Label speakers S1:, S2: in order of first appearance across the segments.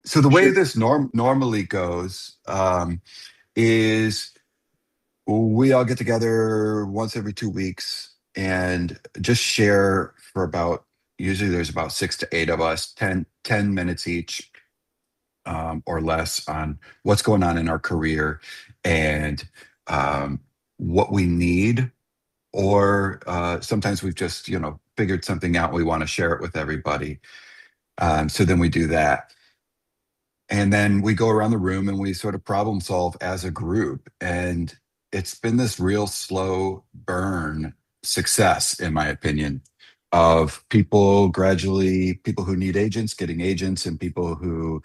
S1: So the way
S2: Sure.
S1: this normally goes is we all get together once every 2 weeks and just share for about, usually there's about 6 to 8 of us, 10 minutes each, or less, on what's going on in our career and um, what we need. Or sometimes we've just, figured something out. We want to share it with everybody. So then we do that. And then we go around the room and we sort of problem solve as a group. And it's been this real slow burn success, in my opinion, of people who need agents getting agents, and people who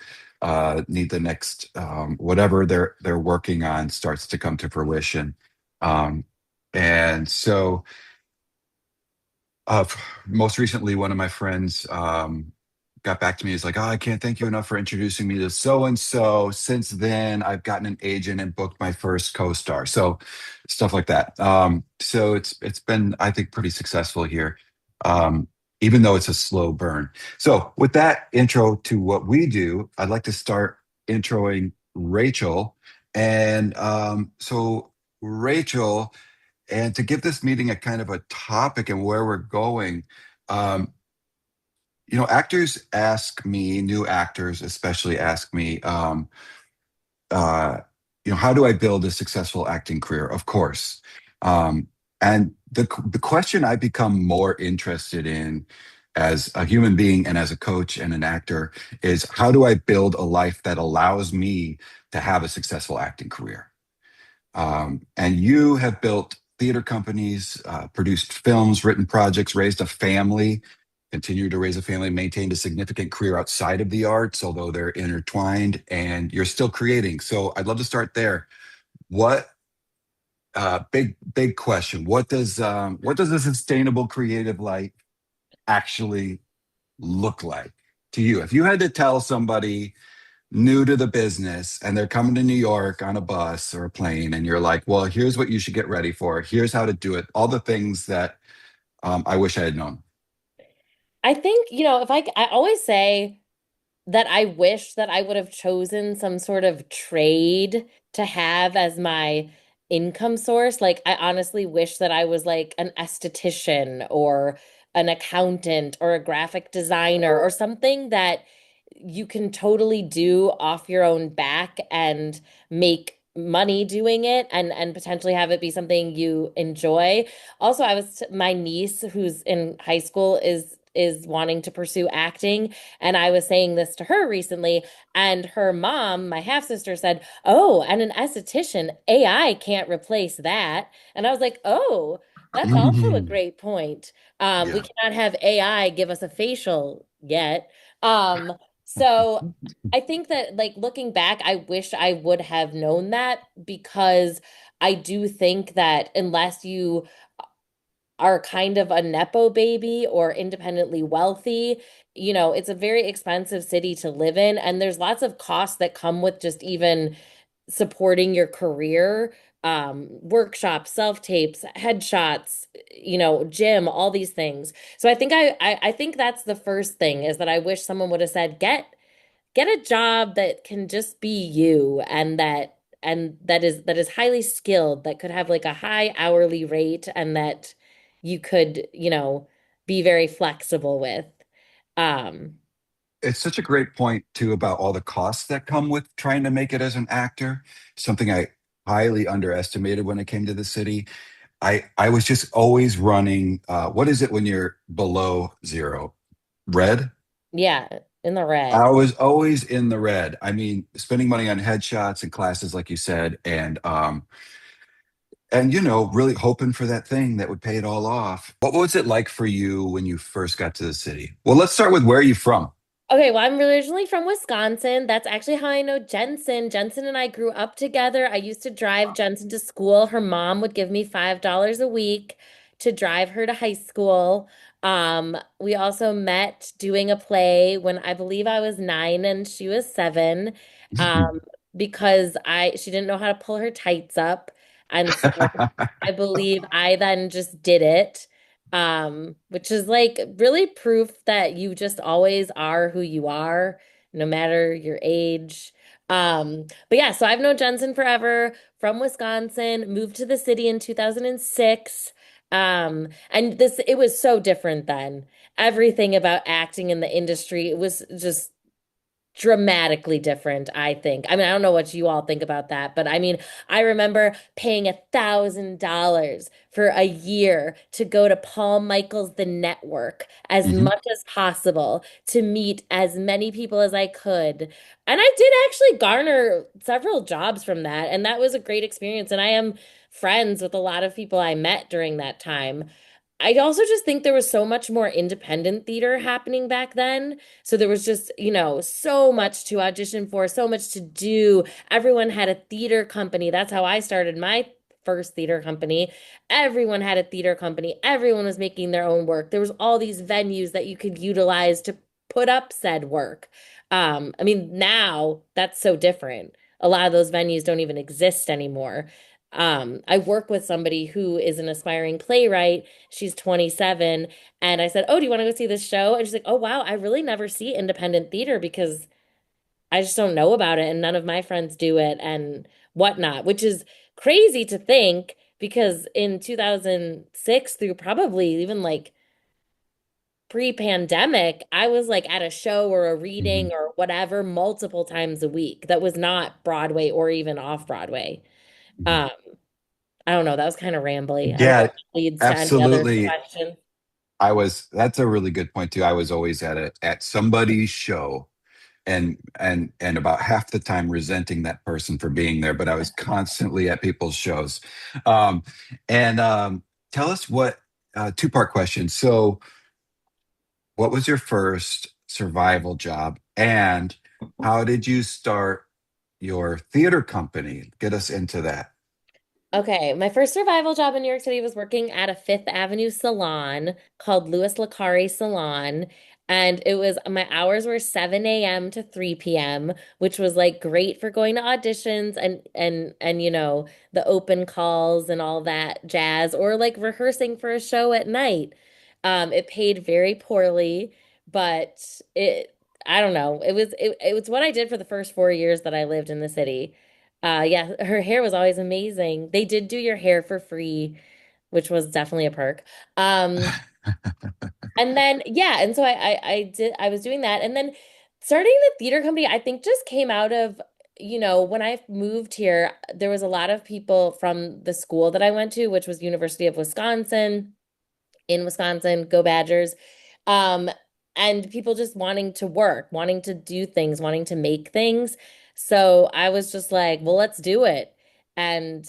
S1: need the next, whatever they're working on starts to come to fruition. Um, and so uh, most recently, one of my friends got back to me. He's like, "Oh, I can't thank you enough for introducing me to so and so. Since then, I've gotten an agent and booked my first co-star." So stuff like that. So it's been, I think, pretty successful here, um, even though it's a slow burn. So with that intro to what we do, I'd like to start introing Rachel. And so Rachel. And to give this meeting a kind of a topic and where we're going, um, actors ask me, new actors especially ask me, uh, how do I build a successful acting career? Of course. Um, and the question I become more interested in as a human being and as a coach and an actor is, how do I build a life that allows me to have a successful acting career? And you have built theater companies, produced films, written projects, raised a family, continue to raise a family, maintained a significant career outside of the arts, although they're intertwined, and you're still creating. So I'd love to start there. What big question? What does a sustainable creative life actually look like to you? If you had to tell somebody new to the business and they're coming to New York on a bus or a plane, and you're like, well, here's what you should get ready for. Here's how to do it. All the things that I wish I had known.
S3: I think, if I always say that I wish that I would have chosen some sort of trade to have as my income source. Like, I honestly wish that I was like an esthetician or an accountant or a graphic designer or something that you can totally do off your own back and make money doing it and potentially have it be something you enjoy. Also, my niece who's in high school is wanting to pursue acting, and I was saying this to her recently, and her mom, my half sister, said, "Oh, and an esthetician, AI can't replace that." And I was like, "Oh, that's also a great point. We
S1: Yeah.
S3: cannot have AI give us a facial yet." Um, so I think that, like, looking back, I wish I would have known that, because I do think that unless you are kind of a nepo baby or independently wealthy, it's a very expensive city to live in, and there's lots of costs that come with just even supporting your career. Workshops, self-tapes, headshots, gym, all these things. So I think I think that's the first thing, is that I wish someone would have said, get a job that can just be you, and that is highly skilled, that could have like a high hourly rate, and that you could, be very flexible with. Um,
S1: It's such a great point too about all the costs that come with trying to make it as an actor. Something I highly underestimated when it came to the city. I was just always running. What is it when you're below zero? Red.
S3: yeah, in the
S1: I
S3: red.
S1: was always in the red. I mean, spending money on headshots and classes, like you said, and really hoping for that thing that would pay it all off. What was it like for you when you first got to the city? Well, let's start with, where are you from?
S3: Okay, well, I'm originally from Wisconsin. That's actually how I know Jensen. Jensen and I grew up together. I used to drive Jensen to school. Her mom would give me $5 a week to drive her to high school. We also met doing a play when I believe I was 9 and she was 7, um, because she didn't know how to pull her tights up. And so I believe I then just did it, which is like really proof that you just always are who you are. no matter your age. But yeah, so I've known Jensen forever from Wisconsin, moved to the city in 2006. And this it was so different then. Everything about acting in the industry, it was just dramatically different, I think. I mean, I don't know what you all think about that, but I mean, I remember paying $1,000 for a year to go to Paul Michael's The Network as
S1: Hmm.
S3: much as possible to meet as many people as I could. And I did actually garner several jobs from that, and that was a great experience. And I am friends with a lot of people I met during that time. I also just think there was so much more independent theater happening back then. So there was just, so much to audition for, so much to do. Everyone had a theater company. That's how I started my first theater company. Everyone had a theater company. Everyone was making their own work. There was all these venues that you could utilize to put up said work. I mean, now that's so different. A lot of those venues don't even exist anymore. I work with somebody who is an aspiring playwright. She's 27. And I said, "Oh, do you want to go see this show?" And she's like, "Oh, wow, I really never see independent theater because I just don't know about it and none of my friends do it and whatnot," which is crazy to think because in 2006 through probably even like pre-pandemic, I was like at a show or a
S1: Hmm.
S3: reading or whatever multiple times a week. That was not Broadway or even off Broadway.
S1: Hmm.
S3: Um, I don't know. That was kind of rambly. I don't know
S1: Yeah,
S3: if that leads to any other
S1: absolutely.
S3: questions.
S1: That's a really good point too. I was always at somebody's show and about half the time resenting that person for being there, but I was constantly at people's shows. Um, and Tell us what two-part question. So, what was your first survival job, and how did you start your theater company? Get us into that.
S3: Okay, my first survival job in New York City was working at a Fifth Avenue salon called Louis Lacari Salon. And it was my hours were 7 a.m. to 3 p.m., which was like great for going to auditions and the open calls and all that jazz, or like rehearsing for a show at night. It paid very poorly, but I don't know. It was what I did for the first 4 years that I lived in the city. Yeah, her hair was always amazing. They did do your hair for free, which was definitely a perk. Um, and then yeah, and so I was doing that, and then starting the theater company, I think just came out of, when I moved here, there was a lot of people from the school that I went to, which was University of Wisconsin in Wisconsin, go Badgers. Um, and people just wanting to work, wanting to do things, wanting to make things. So I was just like, well, let's do it. And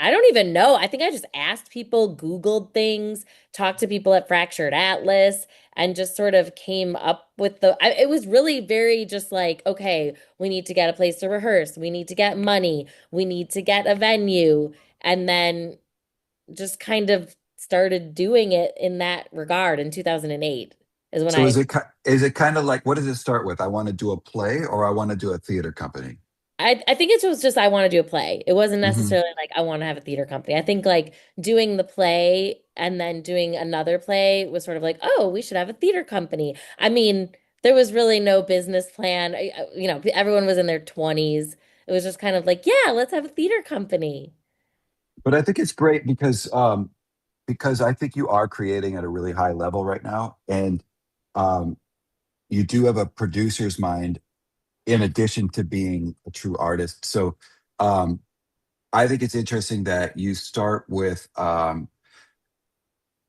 S3: I don't even know. I think I just asked people, Googled things, talked to people at Fractured Atlas, and just sort of came up with it was really very just like, okay, we need to get a place to rehearse. We need to get money. We need to get a venue. And then just kind of started doing it in that regard in 2008 is when
S1: So
S3: I
S1: is it kind of like, what does it start with? I want to do a play or I want to do a theater company?
S3: I think it was just I want to do a play. It wasn't
S1: Hmm.
S3: necessarily like I want to have a theater company. I think like doing the play and then doing another play was sort of like, oh, we should have a theater company. I mean, there was really no business plan. Everyone was in their 20s. It was just kind of like, yeah, let's have a theater company.
S1: But I think it's great because I think you are creating at a really high level right now, and um, you do have a producer's mind in addition to being a true artist. So um, I think it's interesting that you start with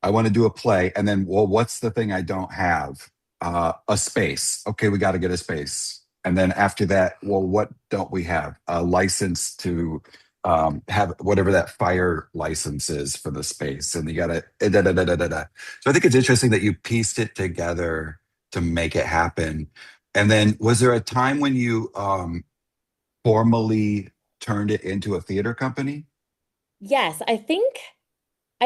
S1: I want to do a play. And then, well, what's the thing I don't have? A space. Okay, we got to get a space. And then after that, well, what don't we have? A license to have whatever that fire license is for the space. And you got to da, da, da, da, da, da. So I think it's interesting that you pieced it together to make it happen. And then, was there a time when you formally turned it into a theater company?
S3: Yes, I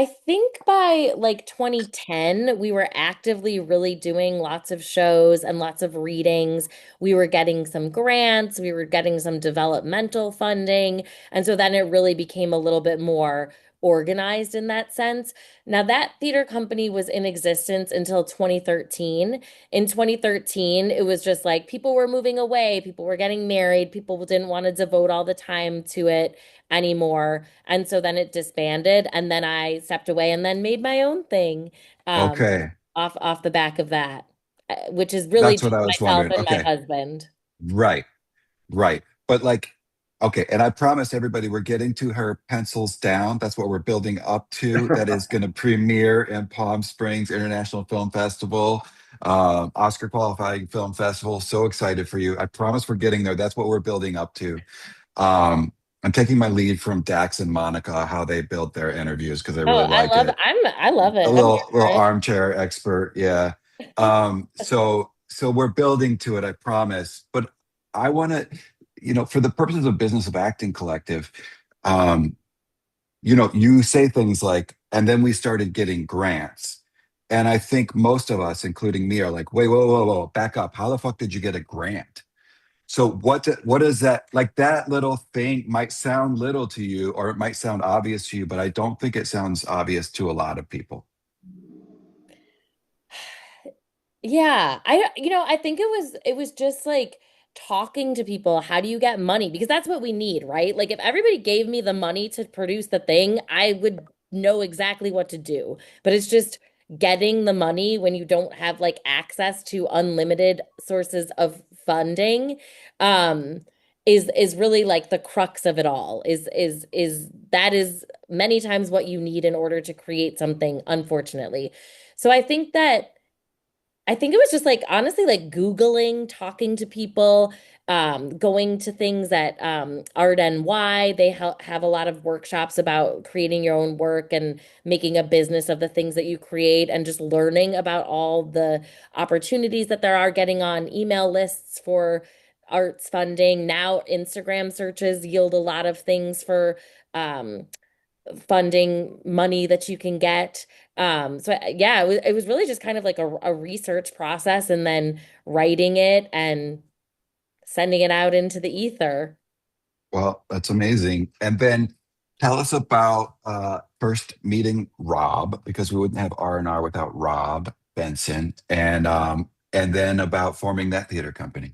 S3: think by like 2010, we were actively really doing lots of shows and lots of readings. We were getting some grants, we were getting some developmental funding. And so then it really became a little bit more. organized in that sense. Now, that theater company was in existence until 2013. In 2013, it was just like people were moving away, people were getting married, people didn't want to devote all the time to it anymore. And so then it disbanded, and then I stepped away and then made my own thing um,
S1: Okay.
S3: off the back of that, which is really
S1: That's
S3: just
S1: what I was
S3: myself
S1: wondering.
S3: and my
S1: Okay.
S3: husband.
S1: Right. Right. But like, okay. And I promise everybody we're getting to her pencils down. That's what we're building up to. That is going to premiere in Palm Springs International Film Festival, Oscar qualifying film festival. So excited for you. I promise we're getting there. That's what we're building up to. Um, I'm taking my lead from Dax and Monica, how they build their interviews, because I
S3: Oh,
S1: really like it.
S3: I love
S1: A
S3: it. I'm here
S1: little
S3: for
S1: armchair expert, yeah.
S3: it.
S1: So we're building to it, I promise. But I want to, for the purposes of Business of Acting Collective, um, you say things like, and then we started getting grants. And I think most of us, including me, are like, wait, whoa, whoa, whoa, back up. How the fuck did you get a grant? So what is that? Like that little thing might sound little to you, or it might sound obvious to you, but I don't think it sounds obvious to a lot of people.
S3: Yeah, I think it was just like talking to people. How do you get money? Because that's what we need, right? Like if everybody gave me the money to produce the thing, I would know exactly what to do. But it's just getting the money when you don't have like access to unlimited sources of funding, um, is really like the crux of it all. Is that is many times what you need in order to create something, unfortunately. So I think it was just like honestly like Googling, talking to people, going to things at Art NY. They have a lot of workshops about creating your own work and making a business of the things that you create and just learning about all the opportunities that there are, getting on email lists for arts funding. Now Instagram searches yield a lot of things for um, funding money that you can get. Yeah, it was really just kind of like a research process and then writing it and sending it out into the ether.
S1: Well, that's amazing. And then tell us about first meeting Rob, because we wouldn't have R&R without Rob Benson, and then about forming that theater company.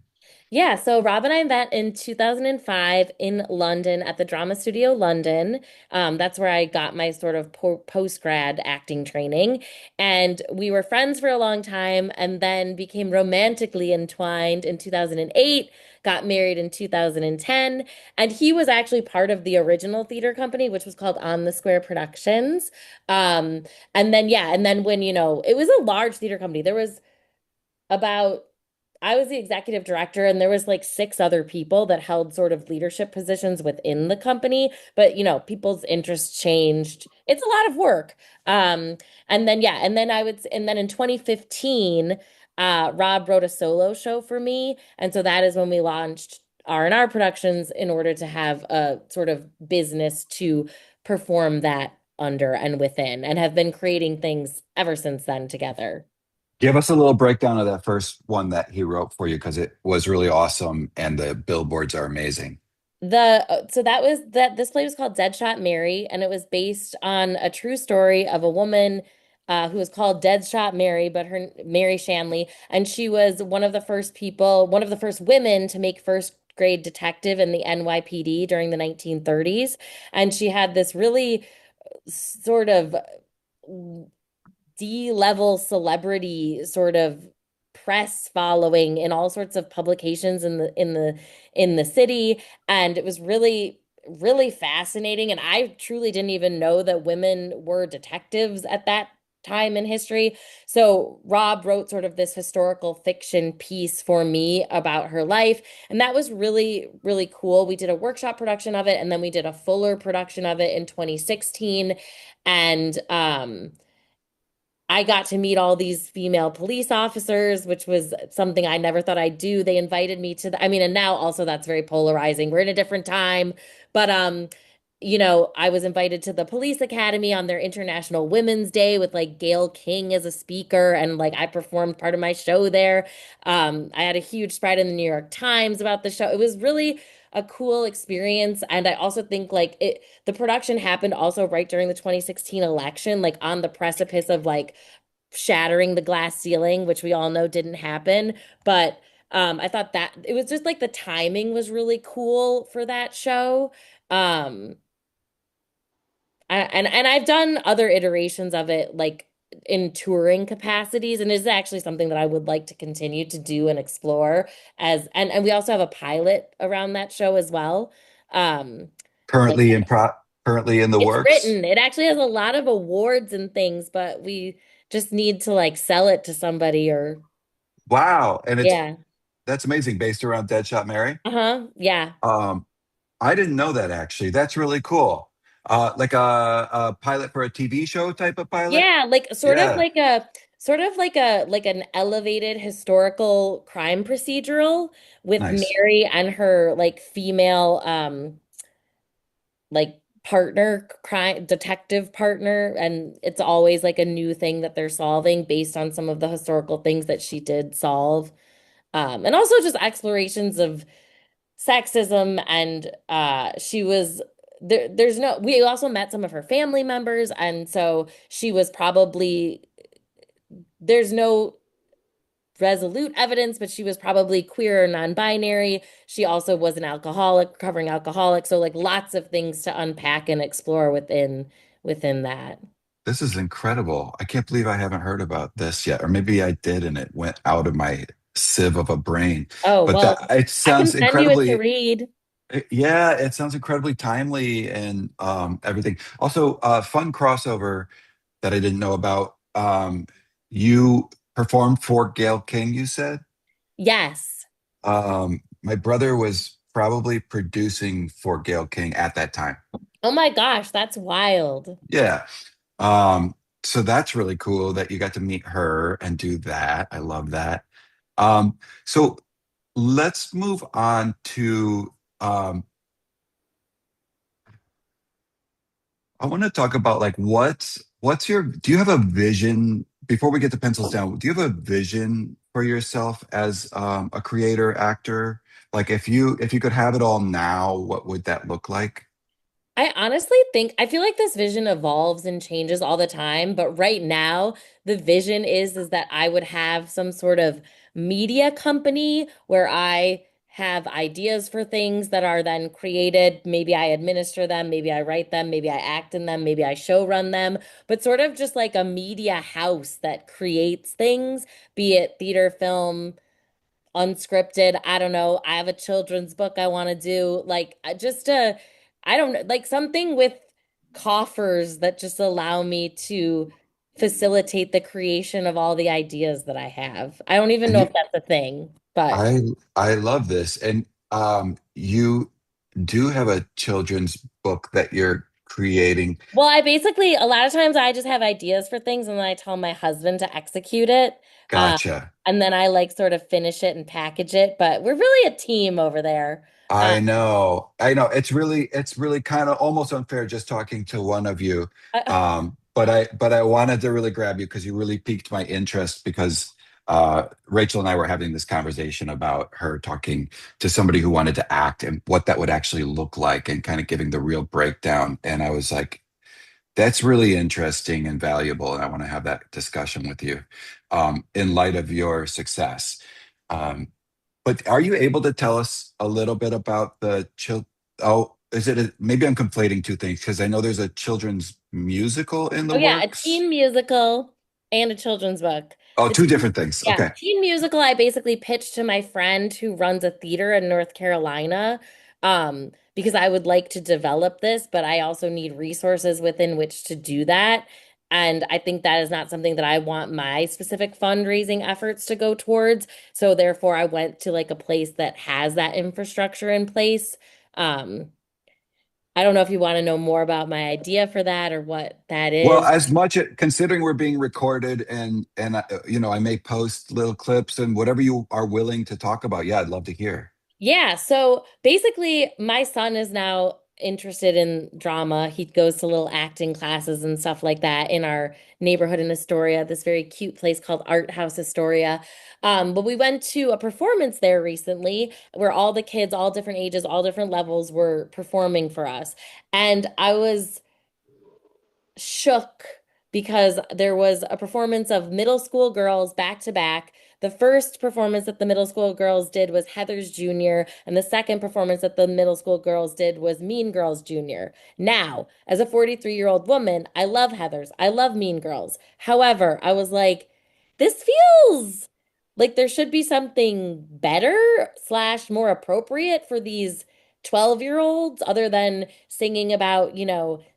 S3: Yeah, so Rob and I met in 2005 in London at the Drama Studio London. That's where I got my sort of post-grad acting training. And we were friends for a long time and then became romantically entwined in 2008, got married in 2010. And he was actually part of the original theater company, which was called On the Square Productions. Um, and then, yeah, and then when, it was a large theater company, there was about I was the executive director and there was like six other people that held sort of leadership positions within the company, but people's interests changed. It's a lot of work. Um and then yeah, and then in 2015 Rob wrote a solo show for me, and so that is when we launched R&R Productions in order to have a sort of business to perform that under and within, and have been creating things ever since then together.
S1: Give us a little breakdown of that first one that he wrote for you, because it was really awesome and the billboards are amazing.
S3: So that was that this play was called Deadshot Mary, and it was based on a true story of a woman who was called Deadshot Mary, but her Mary Shanley, and she was one of the first women to make first grade detective in the NYPD during the 1930s. And she had this really sort of D-level celebrity sort of press following in all sorts of publications in the city, and it was really fascinating, and I truly didn't even know that women were detectives at that time in history. So Rob wrote sort of this historical fiction piece for me about her life, and that was really cool. We did a workshop production of it, and then we did a fuller production of it in 2016. And I got to meet all these female police officers, which was something I never thought I'd do. They invited me to I mean, and now also that's very polarizing. We're in a different time, but I was invited to the police academy on their International Women's Day with like Gail King as a speaker, and like I performed part of my show there. I had a huge spread in the New York Times about the show. It was really a cool experience, and I also think like the production happened also right during the 2016 election, like on the precipice of like shattering the glass ceiling, which we all know didn't happen. But I thought that it was just like the timing was really cool for that show. Um, and I've done other iterations of it, like in touring capacities, and it's actually something that I would like to continue to do and explore and we also have a pilot around that show as well. Um, like
S1: Currently in currently in the
S3: it's
S1: works.
S3: written. It actually has a lot of awards and things, but we just need to like sell it to somebody or
S1: Wow. And it's
S3: yeah.
S1: that's amazing based around Deadshot Mary.
S3: Uh-huh. Yeah.
S1: Um, I didn't know that actually. That's really cool. Like a pilot for a TV show type of pilot.
S3: Yeah, like
S1: Yeah,
S3: sort of like an elevated historical crime procedural with
S1: nice.
S3: Mary and her like female like partner, crime detective partner, and it's always like a new thing that they're solving based on some of the historical things that she did solve. And also just explorations of sexism and she was there's no we also met some of her family members, and so she was probably there's no resolute evidence, but she was probably queer or non-binary. She also was an alcoholic, recovering alcoholic. So like lots of things to unpack and explore within that.
S1: This is incredible. I can't believe I haven't heard about this yet. Or maybe I did and it went out of my sieve of a brain.
S3: Oh,
S1: But
S3: well,
S1: that it
S3: I can
S1: sounds
S3: send you it to
S1: incredibly,
S3: read.
S1: yeah, it sounds incredibly timely and everything. Also, fun crossover that I didn't know about. You performed for Gail King, you said?
S3: Yes.
S1: My brother was probably producing for Gail King at that time.
S3: Oh my gosh, that's wild.
S1: Yeah. Um, so that's really cool that you got to meet her and do that. I love that. So let's move on to I want to talk about like what's your do you have a vision before we get the pencils down? Do you have a vision for yourself as a creator, actor? Like if you could have it all now, what would that look like?
S3: I honestly think I feel like this vision evolves and changes all the time, but right now the vision is that I would have some sort of media company where I have ideas for things that are then created. Maybe I administer them, maybe I write them, maybe I act in them, maybe I show run them, but sort of just like a media house that creates things, be it theater, film, unscripted. I don't know. I have a children's book I want to do. Like just I don't know, like something with coffers that just allow me to facilitate the creation of all the ideas that I have. I don't even
S1: And
S3: know if
S1: you
S3: that's a thing, but
S1: I I love this. And you do have a children's book that you're creating.
S3: well, I basically a lot of times I just have ideas for things and then I tell my husband to execute it. Um,
S1: Gotcha.
S3: and then I like sort of finish it and package it, but we're really a team over there. Um,
S1: I know. I know. It's really kind of almost unfair just talking to one of you. But I wanted to really grab you because you really piqued my interest because Rachel and I were having this conversation about her talking to somebody who wanted to act and what that would actually look like and kind of giving the real breakdown. And I was like, that's really interesting and valuable, and I want to have that discussion with you in light of your success. Um, but are you able to tell us a little bit about the child? Oh, maybe I'm conflating two things because I know there's a children's musical in the
S3: Oh yeah, a
S1: works.
S3: teen musical and a children's book.
S1: Oh,
S3: The
S1: two
S3: teen,
S1: different things.
S3: yeah,
S1: Okay.
S3: teen musical I basically pitched to my friend who runs a theater in North Carolina, because I would like to develop this, but I also need resources within which to do that. And I think that is not something that I want my specific fundraising efforts to go towards. So therefore, I went to like a place that has that infrastructure in place. Um, I don't know if you want to know more about my idea for that or what that
S1: Well,
S3: is.
S1: as much considering we're being recorded and I may post little clips and whatever you are willing to talk about. Yeah, I'd love to hear.
S3: Yeah, so basically, my son is now interested in drama. He goes to little acting classes and stuff like that in our neighborhood in Astoria, this very cute place called Art House Astoria. But we went to a performance there recently where all the kids, all different ages, all different levels were performing for us. And I was shook because there was a performance of middle school girls back to back. The first performance that the middle school girls did was Heather's Junior, and the second performance that the middle school girls did was Mean Girls Junior. Now, as a 43-year-old woman, I love Heather's. I love Mean Girls. However, I was like, this feels like there should be something better slash more appropriate for these 12-year-olds other than singing about,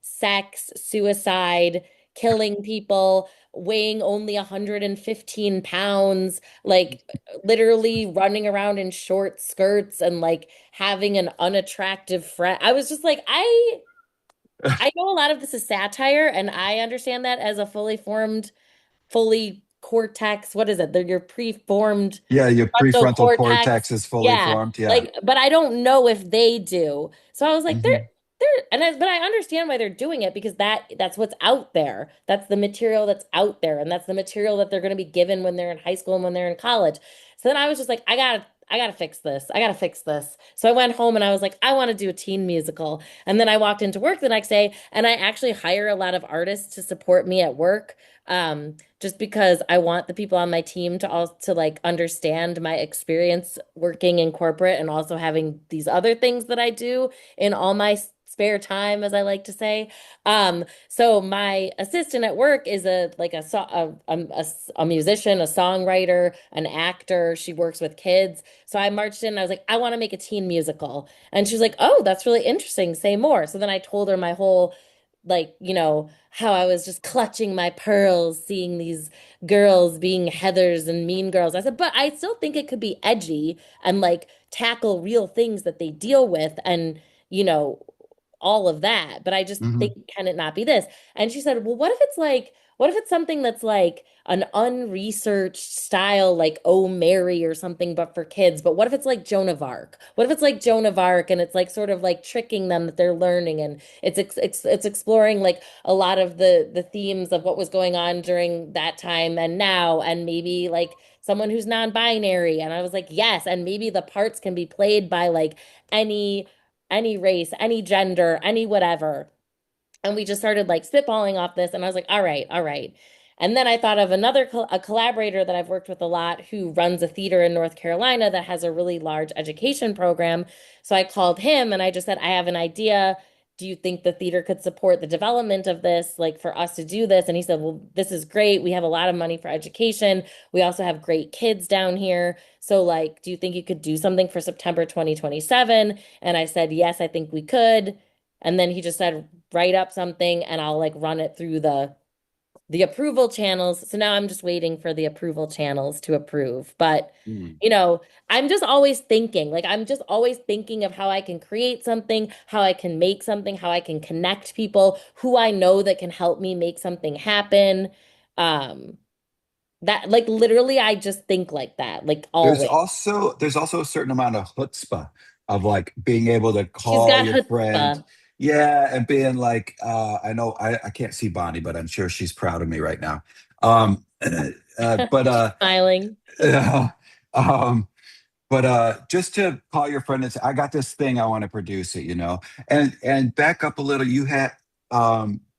S3: sex, suicide, killing people, weighing only 115 pounds, like literally running around in short skirts and like having an unattractive friend. I was just like, I know a lot of this is satire, and I understand that as a fully formed, fully cortex, what is it? They're your preformed
S1: Yeah, your
S3: frontal
S1: prefrontal
S3: cortex.
S1: cortex is fully
S3: Yeah.
S1: formed. Yeah.
S3: Like, but I don't know if they do. So I was like,
S1: Hmm.
S3: but I understand why they're doing it because that's what's out there. That's the material that's out there. And that's the material that they're going to be given when they're in high school and when they're in college. So then I was just like, I gotta fix this. I gotta fix this. So I went home and I was like, I want to do a teen musical. And then I walked into work the next day and I actually hire a lot of artists to support me at work. Just because I want the people on my team to also like understand my experience working in corporate and also having these other things that I do in all my spare time, as I like to say. So my assistant at work is a musician, a songwriter, an actor. She works with kids. So I marched in and I was like, I want to make a teen musical. And she's like, oh, that's really interesting. Say more. So then I told her my whole like, how I was just clutching my pearls, seeing these girls being Heathers and Mean Girls. I said, but I still think it could be edgy and like tackle real things that they deal with and, you know, all of that. But I just think,
S1: Hmm.
S3: can it not be this? And she said, well, what if it's something that's like an unresearched style, like Oh Mary or something, but for kids? But what if it's like Joan of Arc? What if it's like Joan of Arc and it's like sort of like tricking them that they're learning and it's exploring like a lot of the themes of what was going on during that time and now and maybe like someone who's non-binary and I was like yes and maybe the parts can be played by like any any race, any gender, any whatever. And we just started like spitballing off this. And I was like, all right, all right. And then I thought of a collaborator that I've worked with a lot who runs a theater in North Carolina that has a really large education program. So I called him and I just said, I have an idea. Do you think the theater could support the development of this, like for us to do this? And he said, well, this is great. We have a lot of money for education. We also have great kids down here. So, like, do you think you could do something for September 2027? And I said, yes, I think we could. And then he just said, write up something and I'll like run it through the approval channels. So now I'm just waiting for the approval channels to approve. But
S1: Mm.
S3: you know, I'm just always thinking, like I'm just always thinking of how I can create something, how I can make something, how I can connect people who I know that can help me make something happen. Um, that like literally I just think like that, like always.
S1: There's also a certain amount of chutzpah of like being able to
S3: She's
S1: call
S3: got
S1: your friend,
S3: chutzpah.
S1: yeah, and being like, I know I can't see Bonnie, but I'm sure she's proud of me right now. But
S3: She's smiling.
S1: uh, um, just to call your friend and say, I got this thing, I want to produce it, and back up a little. You had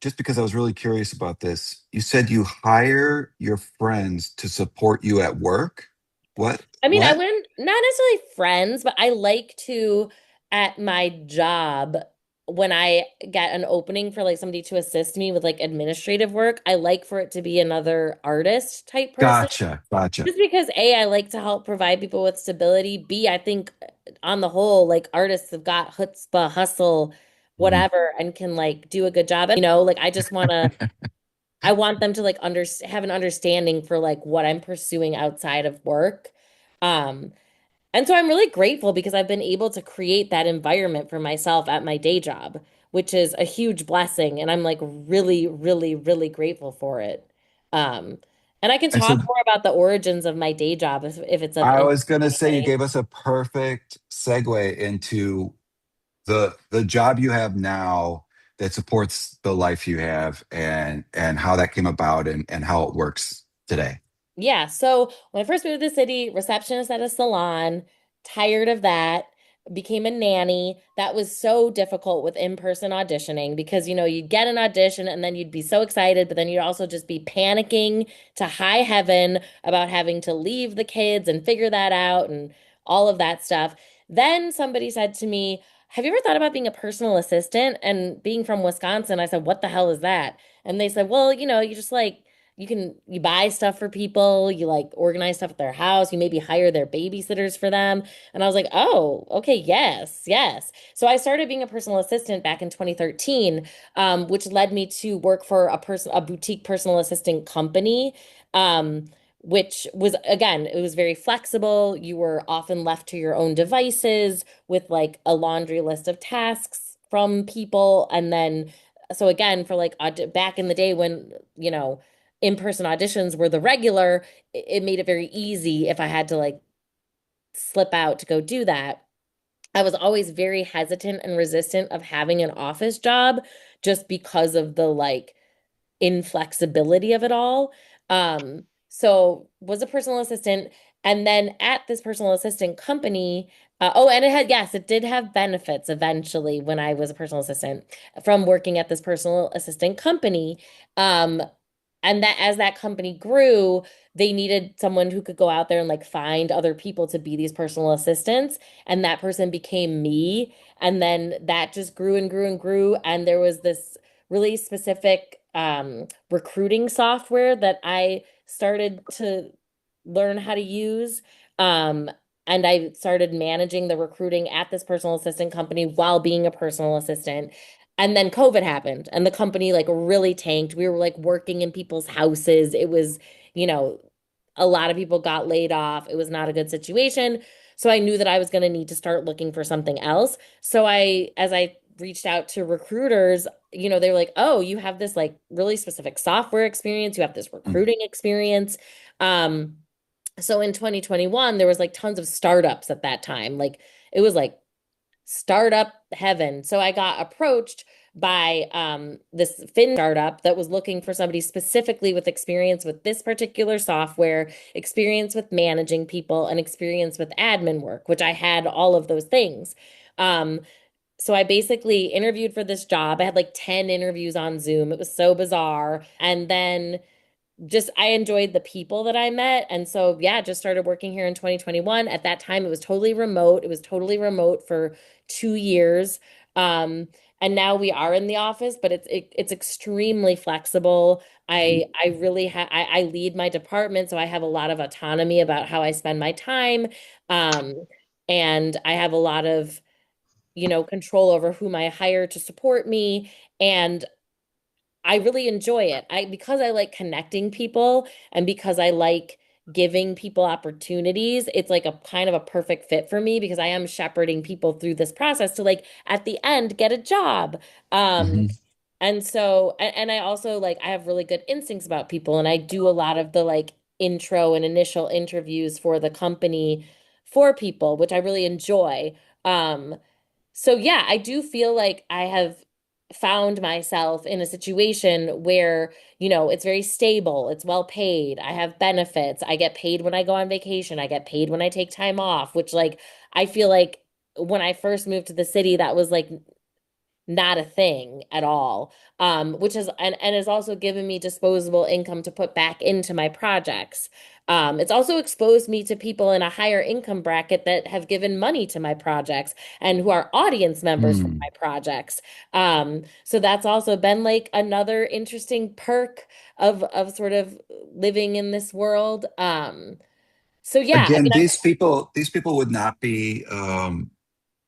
S1: just because I was really curious about this. You said you hire your friends to support you at work. What?
S3: I mean, I
S1: What?
S3: wouldn't, not necessarily friends, but I like to, at my job, when I get an opening for like somebody to assist me with like administrative work, I like for it to be another artist type person.
S1: Gotcha, gotcha.
S3: Just because A, I like to help provide people with stability. B, I think on the whole, like artists have got chutzpah, hustle,
S1: Mhm.
S3: whatever, and can like do a good job. And, like I just I want them to like have an understanding for like what I'm pursuing outside of work. Um, and so I'm really grateful because I've been able to create that environment for myself at my day job, which is a huge blessing. And I'm like really, really, really grateful for it. Um, and I can
S1: And so
S3: talk more about the origins of my day job if it's of
S1: I
S3: interest
S1: was gonna say you
S3: today.
S1: gave us a perfect segue into the job you have now that supports the life you have and how that came about and how it works today.
S3: Yeah, so when I first moved to the city, receptionist at a salon, tired of that, became a nanny. That was so difficult with in-person auditioning because, you'd get an audition and then you'd be so excited, but then you'd also just be panicking to high heaven about having to leave the kids and figure that out and all of that stuff. Then somebody said to me, "Have you ever thought about being a personal assistant?" And being from Wisconsin, I said, "What the hell is that?" And they said, "Well, you just like you buy stuff for people, you like organize stuff at their house, you maybe hire their babysitters for them." And I was like, "Oh, okay, yes, yes." So I started being a personal assistant back in 2013, which led me to work for a boutique personal assistant company. Which was, again, it was very flexible. You were often left to your own devices with like a laundry list of tasks from people. And then, so again, for like back in the day when, in-person auditions were the regular, it made it very easy if I had to like slip out to go do that. I was always very hesitant and resistant of having an office job just because of the like inflexibility of it all. So was a personal assistant, and then at this personal assistant company, oh, and yes, it did have benefits eventually when I was a personal assistant from working at this personal assistant company. Um, and that as that company grew, they needed someone who could go out there and like find other people to be these personal assistants. And that person became me. And then that just grew and grew and grew. And there was this really specific recruiting software that I started to learn how to use. Um, and I started managing the recruiting at this personal assistant company while being a personal assistant. And then COVID happened and the company like really tanked. We were like working in people's houses. It was, you know, a lot of people got laid off. It was not a good situation. So I knew that I was going to need to start looking for something else. So as I reached out to recruiters, they were like, "Oh, you have this like really specific software experience. You have this
S1: Mm.
S3: recruiting experience." Um, so in 2021, there was like tons of startups at that time. Like it was like startup heaven. So I got approached by this Fin startup that was looking for somebody specifically with experience with this particular software, experience with managing people, and experience with admin work, which I had all of those things. Um, so I basically interviewed for this job. I had like 10 interviews on Zoom. It was so bizarre. And then just I enjoyed the people that I met. And so, yeah, just started working here in 2021. At that time, it was totally remote. It was totally remote for 2 years. Um, and now we are in the office, but it's extremely flexible.
S1: Mhm.
S3: I really I lead my department, so I have a lot of autonomy about how I spend my time. Um, and I have a lot of, control over whom I hire to support me. And I really enjoy it. Because I like connecting people and because I like giving people opportunities, it's like a kind of a perfect fit for me because I am shepherding people through this process to like at the end get a job. Um
S1: Mhm.
S3: and so and I also like I have really good instincts about people and I do a lot of the like intro and initial interviews for the company for people, which I really enjoy. So yeah, I do feel like I have found myself in a situation where, it's very stable, it's well paid, I have benefits, I get paid when I go on vacation, I get paid when I take time off, which like I feel like when I first moved to the city, that was like not a thing at all. Which is and has also given me disposable income to put back into my projects. It's also exposed me to people in a higher income bracket that have given money to my projects and who are audience members for
S1: Mm.
S3: my projects. So that's also been like another interesting perk of sort of living in this world. So yeah, I
S1: Again,
S3: mean,
S1: these people would not be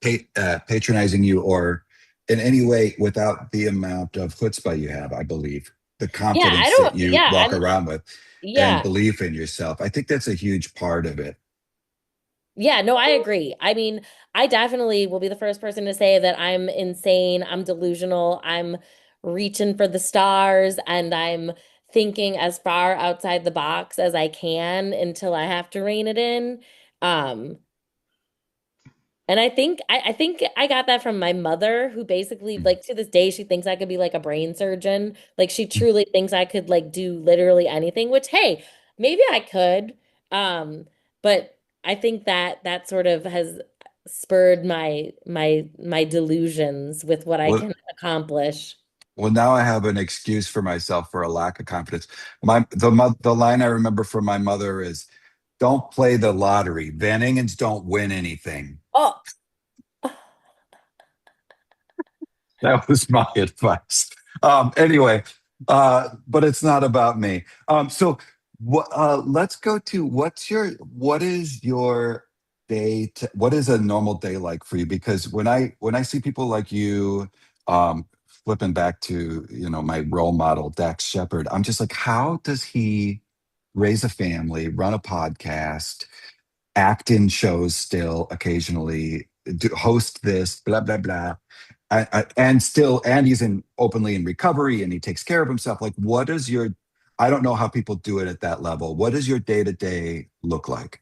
S1: patronizing you or in any way without the amount of chutzpah you have, I believe, the confidence that you
S3: yeah,
S1: walk around with and
S3: yeah.
S1: belief in yourself. I think that's a huge part of it.
S3: Yeah, no, I agree. I mean, I definitely will be the first person to say that I'm insane, I'm delusional, I'm reaching for the stars, and I'm thinking as far outside the box as I can until I have to rein it in. Um, And I think I got that from my mother, who basically
S1: Mm.
S3: like to this day she thinks I could be like a brain surgeon. Like she truly thinks I could like do literally anything, which hey, maybe I could. But I think that that sort of has spurred my delusions with what I
S1: Well,
S3: can accomplish.
S1: well, now I have an excuse for myself for a lack of confidence. The line I remember from my mother is, "Don't play the lottery. Van Ingens don't win anything."
S3: Oh,
S1: That was my advice. Anyway, but it's not about me. So let's go to what is your what is a normal day like for you? Because when I see people like you, flipping back to, my role model, Dax Shepard, I'm just like, how does he raise a family, run a podcast, act in shows still occasionally, host this, blah blah blah, and he's in openly in recovery and he takes care of himself. Like, what is your? I don't know how people do it at that level. What does your day to day look like?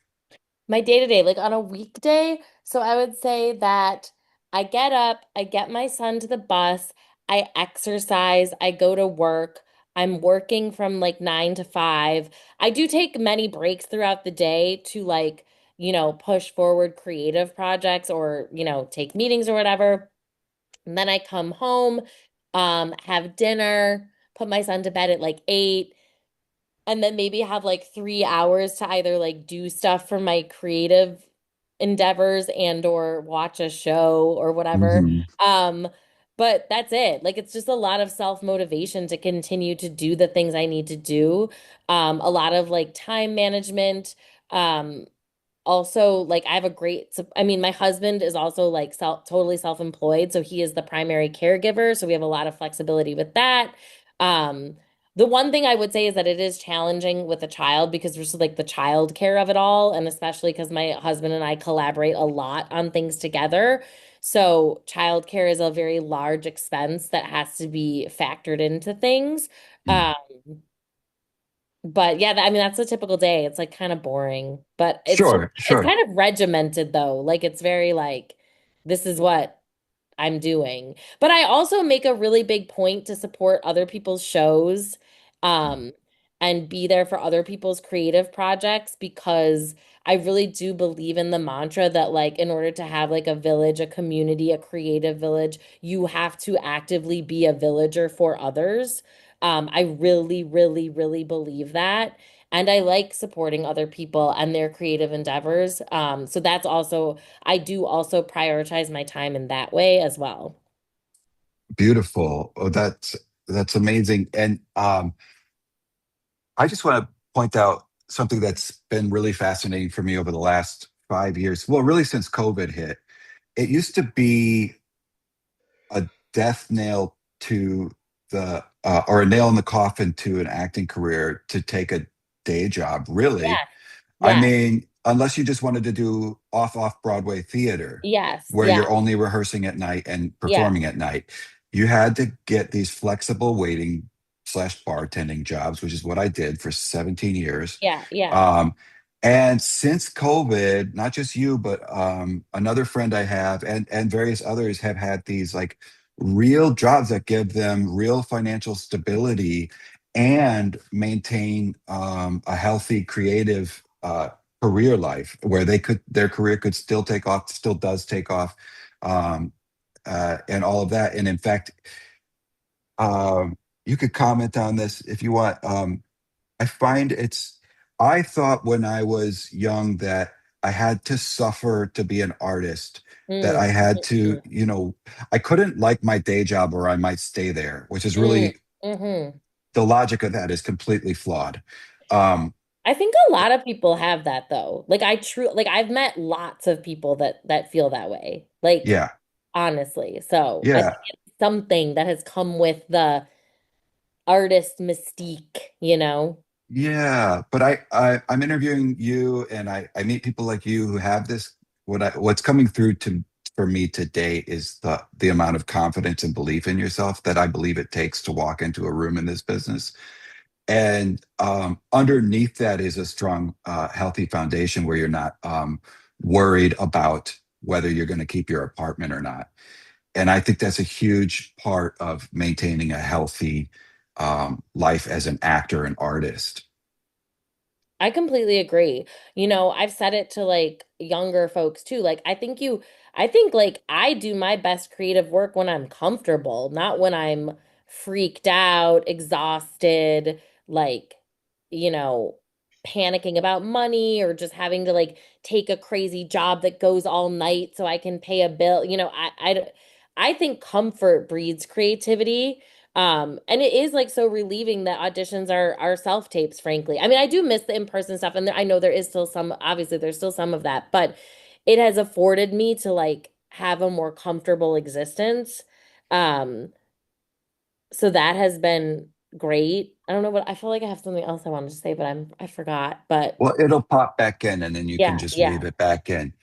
S3: my day to day, like on a weekday. So I would say that I get up, I get my son to the bus, I exercise, I go to work. I'm working from like 9 to 5. I do take many breaks throughout the day to like, push forward creative projects or, take meetings or whatever. And then I come home, have dinner, put my son to bed at like 8, and then maybe have like 3 hours to either like do stuff for my creative endeavors and or watch a show or whatever.
S1: Hmm.
S3: Um, but that's it. Like it's just a lot of self-motivation to continue to do the things I need to do. A lot of like time management. Um, Also, like I have a great, I mean, my husband is also like totally self-employed, so he is the primary caregiver, so we have a lot of flexibility with that. Um, the one thing I would say is that it is challenging with a child because there's like the child care of it all, and especially because my husband and I collaborate a lot on things together. So childcare is a very large expense that has to be factored into things. Um, but yeah, I mean that's a typical day. It's like kind of boring, but
S1: Sure,
S3: it's
S1: sure.
S3: kind of regimented though. Like it's very like this is what I'm doing. But I also make a really big point to support other people's shows, um, and be there for other people's creative projects because I really do believe in the mantra that like in order to have like a village, a community, a creative village, you have to actively be a villager for others. I really, really, really believe that. And I like supporting other people and their creative endeavors. So that's also I do also prioritize my time in that way as well.
S1: Beautiful. Oh, that's amazing. And I just want to point out something that's been really fascinating for me over the last 5 years. Well, really since COVID hit. It used to be a death nail to or a nail in the coffin to an acting career to take a day job, really.
S3: Yes.
S1: I
S3: Yes.
S1: mean, unless you just wanted to do off Broadway theater
S3: Yes.
S1: where
S3: Yeah.
S1: you're only rehearsing at night and
S3: Yeah.
S1: performing at night, you had to get these flexible waiting slash bartending jobs, which is what I did for 17 years.
S3: Yeah. Yeah.
S1: Um, and since COVID, not just you, but another friend I have and various others have had these like real jobs that give them real financial stability and maintain a healthy creative career life where their career could still take off, still does take off, um, and all of that. And in fact, you could comment on this if you want. I find I thought when I was young that I had to suffer to be an artist, that I
S3: Mm.
S1: had to,
S3: Mm.
S1: I couldn't like my day job or I might stay there, which is
S3: Mm.
S1: really
S3: Hmm.
S1: the logic of that is completely flawed. Um,
S3: I think a lot of people have that though. Like like I've met lots of people that feel that way. Like
S1: yeah,
S3: honestly. So I think
S1: yeah,
S3: it's something that has come with the artist mystique.
S1: yeah. But I'm interviewing you and I meet people like you who have this, what's coming through to for me today is the amount of confidence and belief in yourself that I believe it takes to walk into a room in this business. And underneath that is a strong, healthy foundation where you're not worried about whether you're going to keep your apartment or not. And I think that's a huge part of maintaining a healthy life as an actor and artist.
S3: I completely agree. You know, I've said it to like younger folks too. Like, I think like I do my best creative work when I'm comfortable, not when I'm freaked out, exhausted, like, you know, panicking about money or just having to like take a crazy job that goes all night so I can pay a bill. You know, I think comfort breeds creativity. And it is like so relieving that auditions are self-tapes, frankly. I mean, I do miss the in-person stuff, and I know there is still some, obviously there's still some of that, but it has afforded me to like have a more comfortable existence. Um, so that has been great. I don't know what I feel like I have something else I wanted to say, but I forgot. But
S1: Well, it'll pop back in and then you can
S3: yeah,
S1: just weave
S3: yeah.
S1: it back in.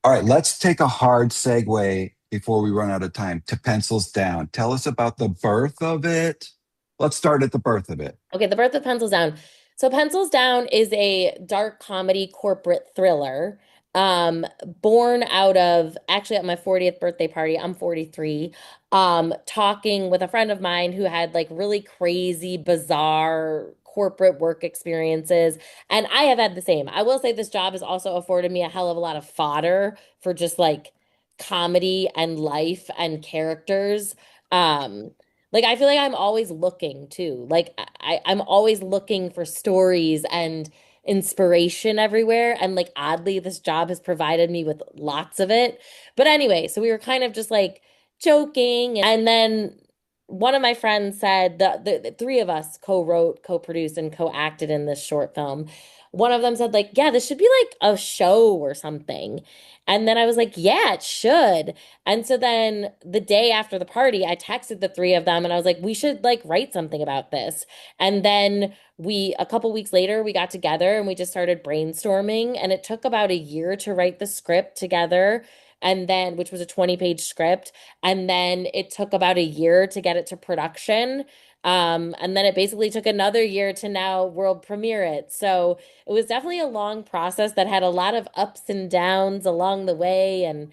S1: All right, let's take a hard segue before we run out of time to Pencils Down. Tell us about the birth of it. Let's start at the birth of it.
S3: Okay, The Birth of Pencils Down. So Pencils Down is a dark comedy corporate thriller, born out of actually at my 40th birthday party. I'm 43. Talking with a friend of mine who had like really crazy, bizarre corporate work experiences. And I have had the same. I will say this job has also afforded me a hell of a lot of fodder for just like comedy and life and characters. Um, like I feel like I'm always looking too. Like I'm always looking for stories and inspiration everywhere. And like oddly, this job has provided me with lots of it. But anyway, so we were kind of just like joking. And then one of my friends said the three of us co-wrote, co-produced, and co-acted in this short film. One of them said, like, yeah, this should be like a show or something. And then I was like, yeah, it should. And so then the day after the party, I texted the three of them and I was like, we should like write something about this. And then a couple weeks later, we got together and we just started brainstorming. And it took about a year to write the script together. And then, which was a 20-page script. And then it took about a year to get it to production. And then it basically took another year to now world premiere it. So it was definitely a long process that had a lot of ups and downs along the way. And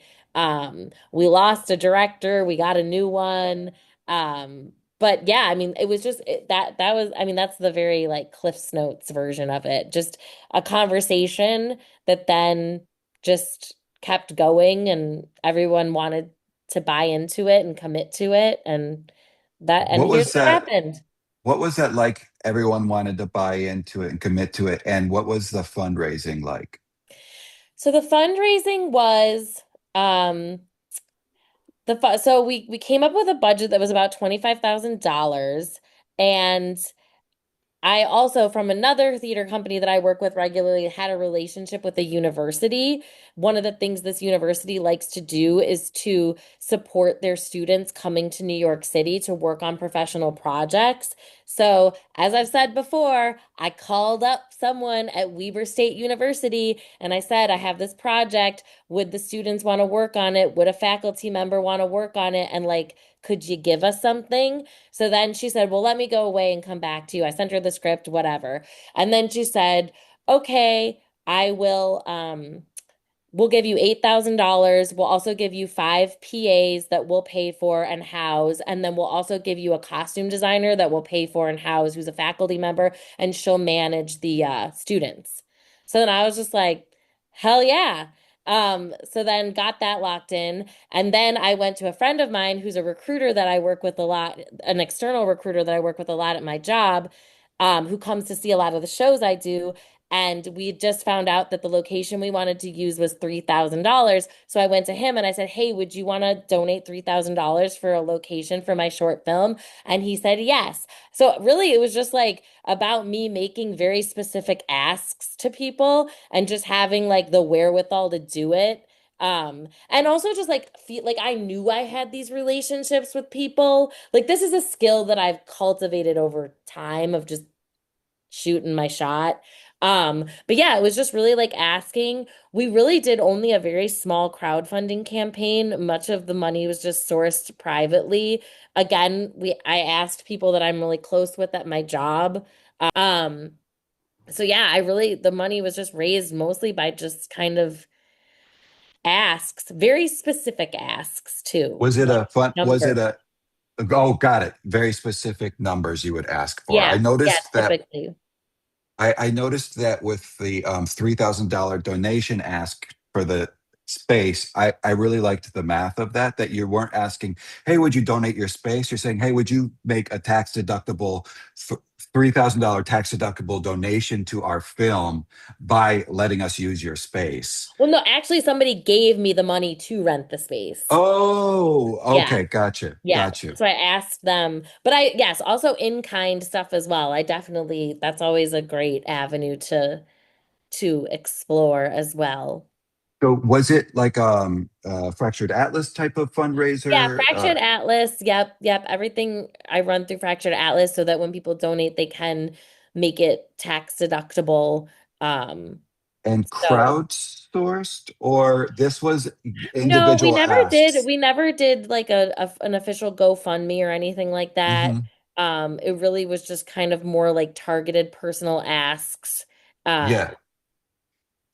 S3: we lost a director, we got a new one. But yeah, I mean, it was just that was, I mean, that's the very like Cliff's Notes version of it. Just a conversation that then just kept going and everyone wanted to buy into it and commit to it and
S1: What
S3: here's
S1: was
S3: what
S1: that?
S3: happened.
S1: What was that like? Everyone wanted to buy into it and commit to it. And what was the fundraising like?
S3: So the fundraising was so we came up with a budget that was about $25,000 and I also, from another theater company that I work with regularly, had a relationship with a university. One of the things this university likes to do is to support their students coming to New York City to work on professional projects. So, as I've said before, I called up someone at Weber State University and I said, I have this project. Would the students want to work on it? Would a faculty member want to work on it? And like, could you give us something? So then she said, well, let me go away and come back to you. I sent her the script, whatever. And then she said, okay, I will, we'll give you $8,000. We'll also give you five PAs that we'll pay for and house. And then we'll also give you a costume designer that we'll pay for and house, who's a faculty member, and she'll manage the students. So then I was just like, hell yeah. So then got that locked in. And then I went to a friend of mine who's a recruiter that I work with a lot, an external recruiter that I work with a lot at my job, who comes to see a lot of the shows I do. And we just found out that the location we wanted to use was $3,000. So I went to him and I said, hey, would you want to donate $3,000 for a location for my short film? And he said, yes. So really, it was just like about me making very specific asks to people and just having like the wherewithal to do it. And also just like feel like I knew I had these relationships with people. Like this is a skill that I've cultivated over time of just shooting my shot. But yeah, it was just really like asking. We really did only a very small crowdfunding campaign. Much of the money was just sourced privately. Again, I asked people that I'm really close with at my job. Um, so yeah, the money was just raised mostly by just kind of asks, very specific asks too,
S1: Was it
S3: like
S1: a fun, was it
S3: numbers.
S1: a, oh, got it. Very specific numbers you would ask for.
S3: Yeah, yeah, typically.
S1: I noticed that with the $3,000 donation ask for the space, I really liked the math of that, that you weren't asking, hey, would you donate your space? You're saying, hey, would you make a tax deductible, $3,000 tax deductible donation to our film by letting us use your space?
S3: Well, no, actually, somebody gave me the money to rent the space.
S1: Oh,
S3: Yeah,
S1: okay. Gotcha.
S3: yeah.
S1: Gotcha.
S3: So I asked them, but yes, also in kind stuff as well. I definitely, that's always a great avenue to explore as well.
S1: So was it like Fractured Atlas type of
S3: Yeah,
S1: fundraiser?
S3: Fractured Atlas. Yep, yep. Everything I run through Fractured Atlas so that when people donate, they can make it tax deductible. Um,
S1: And
S3: so
S1: crowdsourced, or this was
S3: no, we
S1: individual
S3: never did.
S1: asks?
S3: We never did like an official GoFundMe or anything like that.
S1: Hmm.
S3: It really was just kind of more like targeted personal asks. Uh,
S1: Yeah.